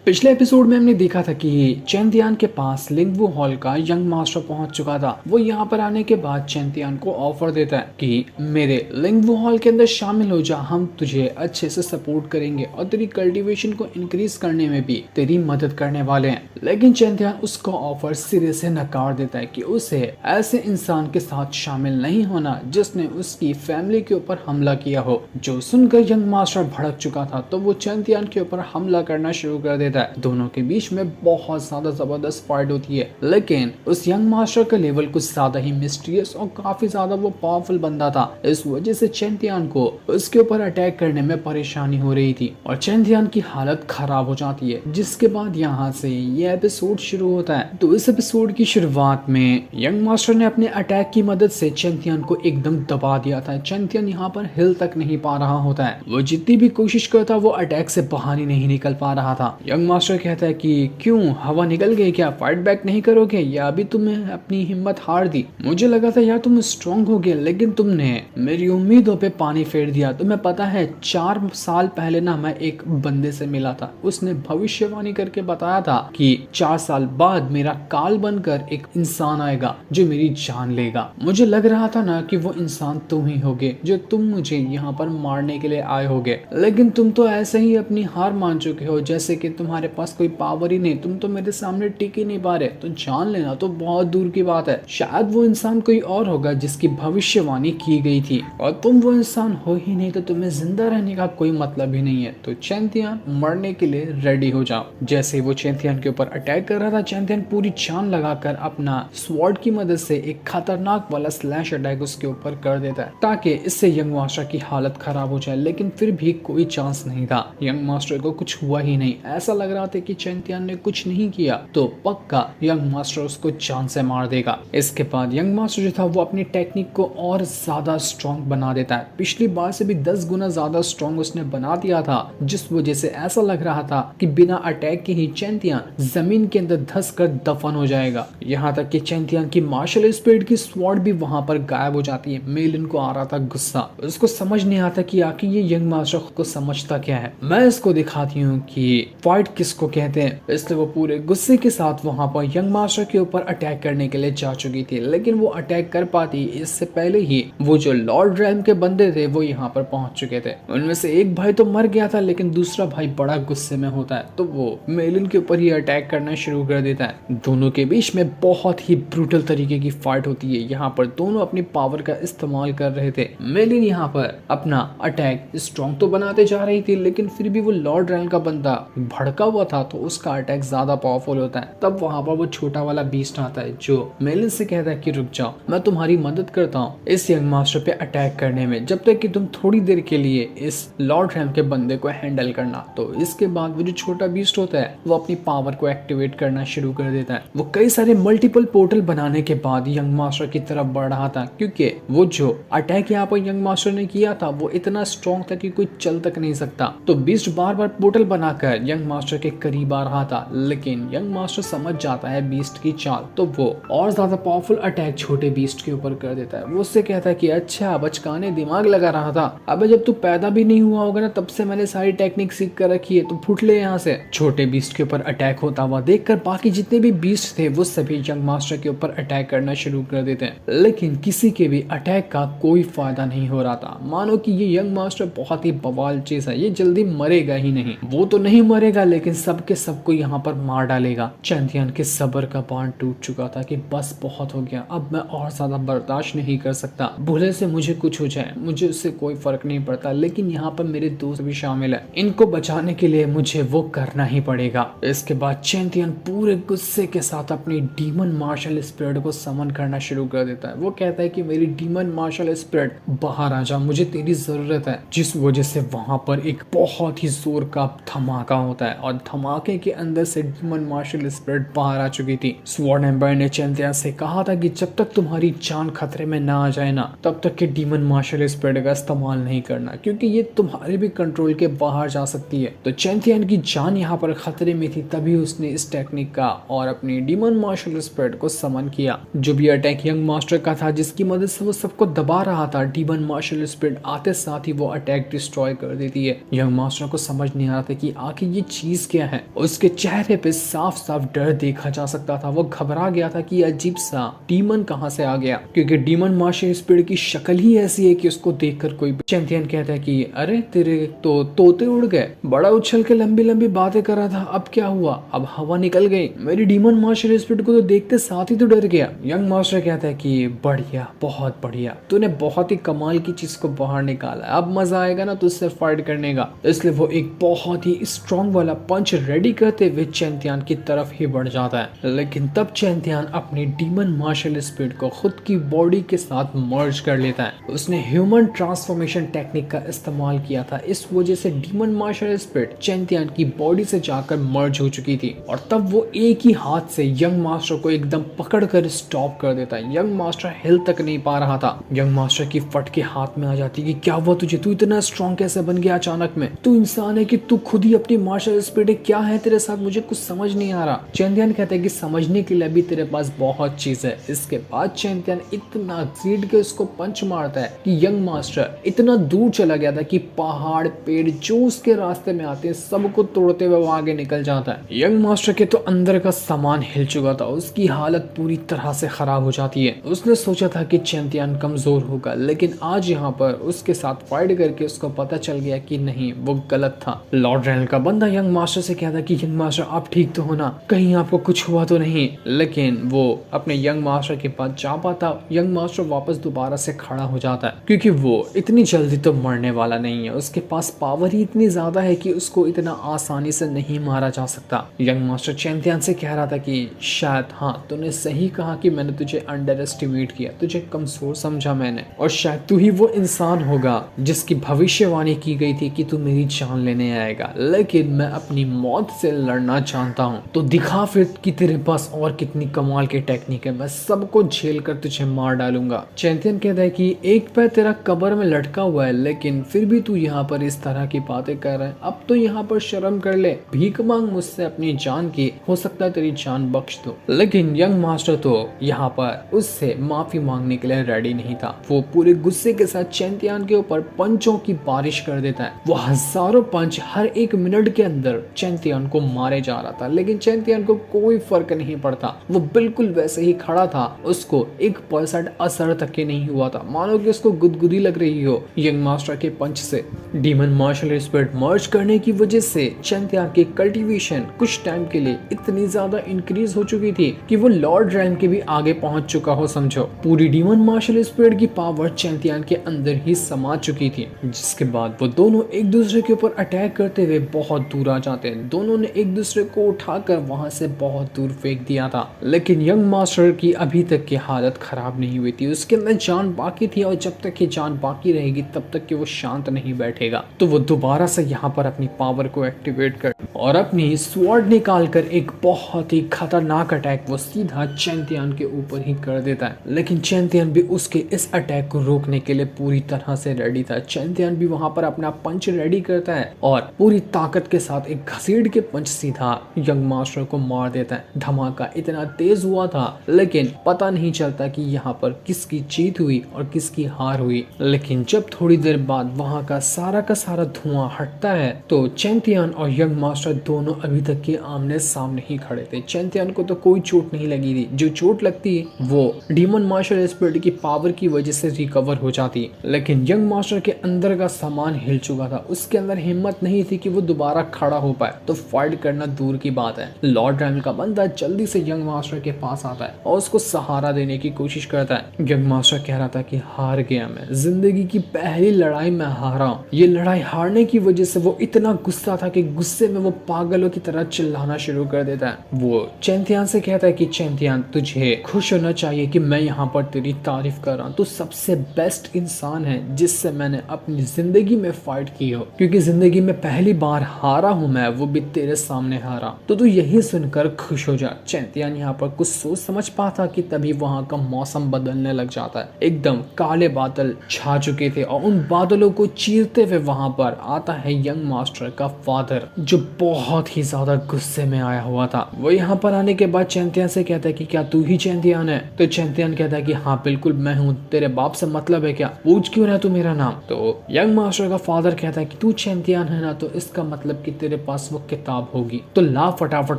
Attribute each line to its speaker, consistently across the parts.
Speaker 1: पिछले एपिसोड में हमने देखा था कि चैंतियान के पास लिंगवू हॉल का यंग मास्टर पहुंच चुका था। वो यहाँ पर आने के बाद चैंतियान को ऑफर देता है कि मेरे लिंगवू हॉल के अंदर शामिल हो जा, हम तुझे अच्छे से सपोर्ट करेंगे और तेरी कल्टीवेशन को इंक्रीज करने में भी तेरी मदद करने वाले हैं। लेकिन चैंतियान उसका ऑफर सिरे से नकार देता है कि उसे ऐसे इंसान के साथ शामिल नहीं होना जिसने उसकी फैमिली के ऊपर हमला किया हो। जो सुनकर यंग मास्टर भड़क चुका था तो वो चैंतियान के ऊपर हमला करना शुरू कर देता है। दोनों के बीच में बहुत ज्यादा जबरदस्त फाइट होती है, लेकिन उस यंग मास्टर का लेवल कुछ ज्यादा ही मिस्टीरियस और काफी ज्यादा वो पावरफुल बंदा था। इस वजह से चैंतियान को उसके ऊपर अटैक करने में परेशानी हो रही थी और चैंतियान की हालत खराब हो जाती है। जिसके बाद यहाँ से ये एपिसोड शुरू होता है। तो इस एपिसोड की शुरुआत में यंग मास्टर ने अपने अटैक की मदद से चैंतियान को एकदम दबा दिया था। चैंतियान यहाँ पर हिल तक नहीं पा रहा होता है। वो जितनी भी कोशिश करता वो अटैक से बाहर ही नहीं निकल पा रहा था। यंग मास्टर कहता है कि क्यों हवा निकल गई, क्या फाइट बैक नहीं करोगे या अभी तुमने अपनी हिम्मत हार दी? मुझे लगा था यार तुम स्ट्रॉन्ग हो गए, लेकिन तुमने मेरी उम्मीदों पे पानी फेर दिया। तुम्हें पता है 4 साल पहले ना मैं एक बंदे से मिला था, उसने भविष्यवाणी करके बताया था कि 4 साल बाद मेरा काल बनकर एक इंसान आएगा जो मेरी जान लेगा। मुझे लग रहा था ना कि वो इंसान तुम ही होगे, जो तुम मुझे यहाँ पर मारने के लिए आए होगे, लेकिन तुम तो ऐसे ही अपनी हार मान चुके हो जैसे कि तुम्हारे पास कोई पावर ही नहीं, तुम तो मेरे सामने टिक ही नहीं पा रहे। तो जान लेना तो बहुत दूर की बात है, शायद वो इंसान कोई और होगा जिसकी भविष्यवाणी की गई थी और तुम वो इंसान हो ही नहीं, तो तुम्हें जिंदा रहने का कोई मतलब ही नहीं है। तो चैंतियान मरने के लिए रेडी हो जाओ। जैसे वो चैंतियान के ऊपर अटैक कर रहा था, चैंतियान पूरी जान लगाकर अपना स्वॉर्ड की मदद से एक खतरनाक वाला स्लैश अटैक उसके ऊपर कर देता है ताकि इससे यंग मास्टर की हालत खराब हो जाए। लेकिन फिर भी कोई चांस नहीं था, यंग मास्टर को कुछ हुआ ही नहीं। ऐसा लग रहा था कि चैंतियान ने कुछ नहीं किया तो पक्का यंग मास्टर उसको जान से मार देगा। इसके बाद यंग मास्टर जो था वो अपनी टेक्निक को और ज्यादा स्ट्रॉन्ग बना देता है। पिछली बार से भी 10 गुना ज्यादा स्ट्रॉन्ग उसने बना दिया था, जिस वजह से ऐसा लग रहा था कि बिना अटैक के ही चैंतियान जमीन के अंदर धंस कर दफन हो जाएगा। यहाँ तक कि चैंतियान की मार्शल स्पिरिट की स्वॉर्ड भी वहां पर गायब हो जाती है। मेलिन को आ रहा था गुस्सा, उसको समझ नहीं आता कि आखिर ये यंग मास्टर को समझता क्या है। मैं इसको दिखाती हूँ कि फाइट किसको कहते हैं। इसलिए वो पूरे गुस्से के साथ वहां पर यंग मास्टर के ऊपर अटैक करने के लिए जा चुकी थी, लेकिन वो अटैक कर पाती इससे पहले ही वो जो लॉर्ड रैम के बंदे थे वो यहाँ पर पहुंच चुके थे। उनमें से एक भाई तो मर गया था, लेकिन दूसरा भाई बड़ा गुस्से में होता है तो वो मेलिन के ऊपर ही अटैक करना शुरू कर देता है। दोनों के बीच में बहुत ही ब्रूटल तरीके की फाइट होती है। यहाँ पर दोनों अपनी पावर का इस्तेमाल कर रहे थे। मेलिन यहाँ पर अपना अटैक स्ट्रॉन्ग तो बनाते जा रही थी, लेकिन फिर भी वो लॉर्ड रैम का बंदा भड़का हुआ था तो उसका अटैक ज्यादा पावरफुल होता है। तब वहां पर वो छोटा वाला बीस्ट आता है जो मेलिन से कहता है कि रुक जाओ, मैं तुम्हारी मदद करता हूँ इस यंग मास्टर पे अटैक करने में, जब तक कि तुम थोड़ी देर के लिए इस लॉर्ड रैम के बंदे को हैंडल करना। तो इसके बाद वो जो छोटा बीस्ट होता है वो अपनी पावर को एक्टिवेट करना शुरू कर देता है। वो कई सारे मल्टीपल पोर्टल बनाने के बाद यंग मास्टर की तरफ बढ़ रहा था, क्योंकि वो जो अटैक यहाँ पर यंग मास्टर ने किया था वो इतना स्ट्रॉन्ग था कि कोई चल तक नहीं सकता। तो बीस्ट बार बार पोर्टल बनाकर यंग मास्टर के करीब आ रहा था, लेकिन यंग मास्टर समझ जाता है बीस्ट की चाल, तो वो और ज्यादा पावरफुल अटैक छोटे बीस्ट के ऊपर कर देता है। वो उससे कहता है कि अच्छा बचकाने दिमाग लगा रहा था, अबे जब तू पैदा भी नहीं हुआ होगा ना तब से मैंने सारी टेक्निक सीख कर रखी है, तो फुट ले यहाँ से। छोटे बीस्ट के ऊपर अटैक होता हुआ देखकर बाकी जितने भी बीस्ट थे वो सभी यंग मास्टर के ऊपर अटैक करना शुरू कर देते हैं, लेकिन किसी के भी अटैक का कोई फायदा नहीं हो रहा था। मानो कि ये यंग मास्टर बहुत ही बवाल चीज है, ये जल्दी मरेगा ही नहीं। वो तो नहीं मरेगा लेकिन सबके सबको यहाँ पर मार डालेगा। चैंतियान के सब्र का बांध टूट चुका था कि बस बहुत हो गया, अब मैं और ज्यादा बर्दाश्त नहीं कर सकता। भूले से मुझे कुछ हो जाए मुझे उससे कोई फर्क नहीं पड़ता, लेकिन यहाँ पर मेरे दोस्त भी शामिल है, इनको बचाने के लिए मुझे वो करना ही पड़ेगा। इसके बाद चैंतियान पूरे गुस्से के साथ अपनी डीमन मार्शल स्पिरिट को समन करना शुरू कर देता है। वो कहता है कि मेरी डीमन मार्शल स्पिरिट बाहर आ जा, मुझे तेरी जरूरत है। जिस वजह से वहां पर एक बहुत ही जोर का धमाका होता है और धमाके के अंदर से डीमन मार्शल स्पिरिट बाहर आ चुकी थी। स्वॉर्ड एम्पायर ने चैंतियान से कहा था कि जब तक तुम्हारी जान खतरे में ना आ जाए ना तब तक के डीमन मार्शल स्पिरिट का इस्तेमाल नहीं करना, क्योंकि ये तुम्हारे भी कंट्रोल के बाहर जा सकती है। तो चैंतियान की जान यहाँ पर खतरे में थी, तभी उसने उसने इस टेक्निक का और अपनी डीमन मार्शल स्पिरिट को समन किया। जो भी अटैक यंग मास्टर का था, जिसकी मदद से वो सबको दबा रहा था, डीमन मार्शल स्पिरिट आते साथ ही वो अटैक डिस्ट्रॉय कर देती है। यंग मास्टर को समझ नहीं आ रहा था कि आखिर ये चीज क्या है। उसके चेहरे पे साफ साफ डर देखा जा सकता था। वो घबरा गया था कि अजीब सा डीमन कहां से आ गया, क्योंकि डीमन मार्शल स्पिरिट की शक्ल ही ऐसी है कि उसको देखकर कोई चैंपियन कहता है कि अरे तेरे तो तोते उड़ गए, बड़ा उछल के लंबी लंबी बातें कर रहा था, अब क्या हुआ, अब हवा निकल गई, मेरी डीमन मार्शल स्पिरिट को तो देखते साथ ही तो डर गया। यंग मास्टर कहता है कि बढ़िया, बहुत बढ़िया, तूने बहुत ही कमाल की चीज को बाहर निकाला, अब मजा आएगा ना तुझसे फाइट करने का। इसलिए वो एक बहुत ही स्ट्रॉन्ग वाला पंच रेडी करते हुए चैंतियान की तरफ ही बढ़ जाता है। लेकिन तब चैंतियान अपनी डीमन मार्शल स्पिरिट को खुद की बॉडी के साथ मर्ज कर लेता है। उसने ह्यूमन ट्रांसफॉर्मेशन टेक्निक का इस्तेमाल किया था, इस वजह से डीमन मार्शल स्पिरिट चैंतियान की बॉडी से जाकर मर्ज हो चुकी थी। और तब वो एक ही हाथ से यंग मास्टर को एकदम पकड़कर स्टॉप कर देता है। यंग मास्टर हिल तक नहीं पा रहा था। यंग मास्टर की फट के हाथ में आ जाती कि क्या हुआ तुझे, तू इतना स्ट्रॉन्ग कैसे बन गया अचानक में, तू इंसान है कि तू खुद ही अपनी मार्शल स्पिरिट, क्या है तेरे साथ, मुझे कुछ समझ नहीं आ रहा। चैंतियान कहते हैं कि समझने के लिए भी तेरे पास बहुत चीज है। इसके बाद चैंतियान इतना जीत के उसको पंच मारता है कि यंग मास्टर इतना दूर चला गया था कि पहाड़ पेड़ जो उसके रास्ते में आते हैं सबको तोड़ते हुए वो आगे निकल जाता है। यंग मास्टर के तो अंदर का सामान हिल चुका था, उसकी हालत पूरी तरह से खराब हो जाती है। उसने सोचा था कि चैंतियान कमजोर होगा, लेकिन आज यहाँ पर उसके साथ फाइट करके उसको पता चल गया कि नहीं, वो गलत था। लॉर्ड रेनल का बंदा यंग मास्टर से कहता कि यंग मास्टर आप ठीक तो हो ना, कहीं आपको कुछ हुआ तो नहीं। लेकिन वो अपने यंग मास्टर के पास जा पाता, यंग मास्टर वापस दोबारा से खड़ा हो जाता है, क्योंकि वो इतनी जल्दी तो मरने वाला नहीं है। उसके पास पावर ही इतनी ज्यादा है कि उसको इतना आसानी से नहीं मारा जा सकता। यंग मास्टर चैंतियान से कह रहा था कि शायद हाँ, तूने सही कहा कि मैंने तुझे अंडर एस्टिमेट किया, तुझे कमजोर समझा मैंने, और शायद तू ही वो इंसान होगा जिसकी भविष्यवाणी की गई थी कि तू मेरी जान लेने आएगा, लेकिन मैं अपनी मौत से लड़ना चाहता हूँ। तो दिखा फिर कि तेरे पास और कितनी कमाल की टेक्निक है, मैं सबको झेल कर तुझे मार डालूंगा। चैंतियन कहता है कि एक पैर तेरा कब्र में लटका हुआ है, लेकिन फिर भी तू यहाँ पर इस तरह की बातें कर रहा है, अब तो यहाँ पर शर्म कर ले, भीख मांग मुझसे अपनी जान की, हो सकता है तेरी जान बख्श दो। लेकिन यंग मास्टर तो यहाँ पर उससे माफी मांगने के लिए रेडी नहीं था। वो पूरे गुस्से के साथ चैंतियान के ऊपर पंचों की बारिश कर देता है। वो हजारों पंच हर एक मिनट के अंदर चैंतियान को मारे जा रहा था, लेकिन चैंतियान को कोई फर्क नहीं पड़ता। वो बिल्कुल वैसे ही खड़ा था, उसको 1% असर तक के नहीं हुआ था, मानो कि उसको गुदगुदी लग रही हो यंग मास्टर के पंच से। डीमन मार्शल स्पिरिट मर्ज करने की वजह से चैंतियान की कल्टीवेशन कुछ टाइम के लिए इतनी ज्यादा इंक्रीज हो चुकी थी कि वो लॉर्ड रेन के भी आगे पहुंच चुका हो समझो। पूरी डीमन मार्शल स्पिरिट की पावर चैंतियान के अंदर ही समा चुकी थी, जिसके बाद वो दोनों एक दूसरे के ऊपर अटैक करते हुए बहुत दूर आ जाते हैं। दोनों ने एक दूसरे को उठाकर वहां से बहुत दूर फेंक दिया था, लेकिन यंग मास्टर की अभी तक की हालत खराब नहीं हुई थी, उसके अंदर जान बाकी थी, और जब तक ये जान बाकी रहेगी तब तक कि वो शांत नहीं बैठेगा। तो वो दोबारा से यहाँ पर अपनी पावर को एक्टिवेट कर और अपनी स्वॉर्ड निकालकर एक बहुत ही खतरनाक अटैक वो सीधा चैंतियान के ऊपर ही कर देता है। लेकिन चैंतियान भी उसके इस अटैक को रोकने के लिए पूरी तरह से रेडी था। चैंतियान भी वहां पर अपना पंच रेडी करता है और पूरी ताकत के साथ एक घसीट के पंच सीधा यंग मास्टर को मार देता है। धमाका इतना तेज हुआ था, लेकिन पता नहीं चलता कि यहाँ पर किसकी जीत हुई और किसकी हार हुई। लेकिन जब थोड़ी देर बाद वहां का सारा धुआं हटता है तो चैंतियान और यंग मास्टर दोनों अभी तक के आमने सामने ही खड़े थे। चैंतियान को तो कोई चोट नहीं लगी थी, जो चोट लगती है वो डीमन मार्शल स्पिरिट की पावर की वजह से रिकवर हो जाती, लेकिन यंग मास्टर के अंदर का सामान हिल चुका था, उसके अंदर हिम्मत नहीं थी कि वो दोबारा खड़ा हो पाए, तो फाइट करना दूर की बात है। लॉर्ड रेनल का बंदा जल्दी से यंग मास्टर के पास आता है और उसको सहारा देने की कोशिश करता है। यंग मास्टर कह रहा था कि हार गया मैं, जिंदगी की पहली लड़ाई में हारा हूं। ये लड़ाई हारने की वजह से वो इतना गुस्सा था कि गुस्से में वो पागलों की तरह चिल्लाना शुरू कर देता है। वो चैंतियान से कहता है कि चैंतियान, तुझे खुश होना चाहिए कि मैं यहाँ पर तेरी तारीफ कर रहा हूँ, तू सबसे बेस्ट इंसान है जिससे मैंने अपनी जिंदगी में फाइट की हो, क्योंकि जिंदगी में पहली बार हारा हूँ मैं, वो भी तेरे सामने हारा, तो तू यही सुनकर खुश हो जा। चैंतियान यहाँ पर कुछ सोच समझ पाता कि तभी वहाँ का मौसम बदलने लग जाता है। एकदम काले बादल छा चुके थे और उन बादलों को चीरते हुए वहां पर आता है यंग मास्टर का फादर, जो बहुत ही ज्यादा गुस्सा गुस्से में आया हुआ था। वो यहाँ पर आने के बाद चैंतियन से कहता है कि क्या तू ही चैंतियन है? तो चैंतियन कहता है कि हाँ बिल्कुल मैं हूँ, तेरे बाप से मतलब है क्या? पूछ क्यों रहा तू मेरा नाम? तो यंग मास्टर का फादर कहता है कि तू चैंतियन है ना, तो इसका मतलब कि तेरे पास वो किताब होगी। तो ला फटाफट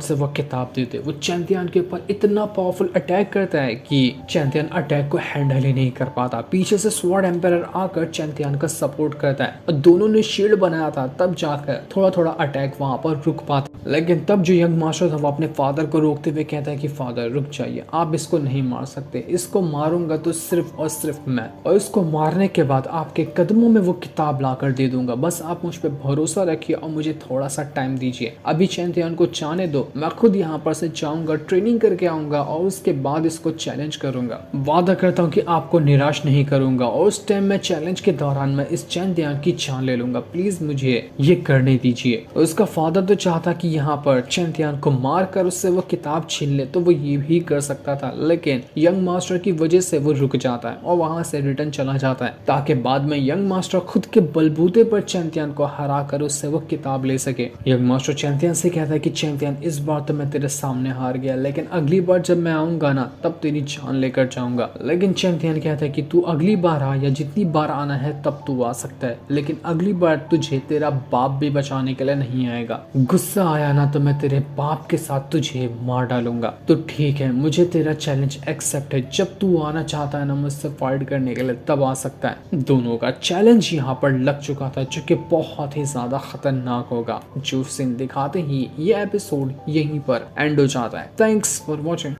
Speaker 1: से वो किताब देते। वो चैंतियन के ऊपर इतना पावरफुल अटैक करता है कि चैंतियन अटैक को हैंडल ही नहीं कर पाता। पीछे से स्वॉर्ड एम्पायर आकर चैंतियन का सपोर्ट करता है और दोनों ने शील्ड बनाया था, तब जाकर थोड़ा थोड़ा अटैक वहां पर रुक पाता। लेकिन तब जो यंग मास्टर था वो अपने फादर को रोकते हुए कहता है कि फादर रुक जाइए, आप इसको नहीं मार सकते, इसको मारूंगा तो सिर्फ और सिर्फ मैं, और इसको मारने के बाद आपके कदमों में वो किताब लाकर दे दूंगा। बस आप मुझ पर भरोसा रखिए और मुझे थोड़ा सा टाइम दीजिए। अभी चैंतियन को जाने दो, मैं खुद यहाँ पर से जाऊंगा, ट्रेनिंग करके आऊंगा और उसके बाद इसको चैलेंज करूंगा। वादा करता हूँ कि आपको निराश नहीं करूंगा और उस टाइम मैं चैलेंज के दौरान मैं इस चैंतियन की जान ले लूंगा, प्लीज मुझे ये करने दीजिए। उसका फादर तो चाहता कि यहाँ पर चैंतियन को मार कर उससे वो किताब छीन ले, तो वो ये भी कर सकता था, लेकिन यंग मास्टर की वजह से वो रुक जाता है और वहां से रिटर्न चला जाता है ताकि बाद में यंग मास्टर खुद के बलबूते पर चैंतियन को हरा कर उससे वो किताब ले सके। यंग मास्टर चैंतियन से कहता है कि चैंतियन इस बार तो मैं तेरे सामने हार गया, लेकिन अगली बार जब मैं आऊंगा ना तब तेरी जान लेकर जाऊंगा। लेकिन चैंतियन कहता है कि तू अगली बार आ, या जितनी बार आना है तब तू आ सकता है, लेकिन अगली बार तुझे तेरा बाप भी बचाने के लिए नहीं आएगा। गुस्सा आया ना तो मैं तेरे बाप के साथ तुझे मार डालूंगा। तो ठीक है, मुझे तेरा चैलेंज एक्सेप्ट है, जब तू आना चाहता है ना मुझसे फाइट करने के लिए तब आ सकता है। दोनों का चैलेंज यहाँ पर लग चुका था, जो कि बहुत ही ज्यादा खतरनाक होगा। जो सीन दिखाते ही ये एपिसोड यहीं पर एंड हो जाता है। Thanks for watching.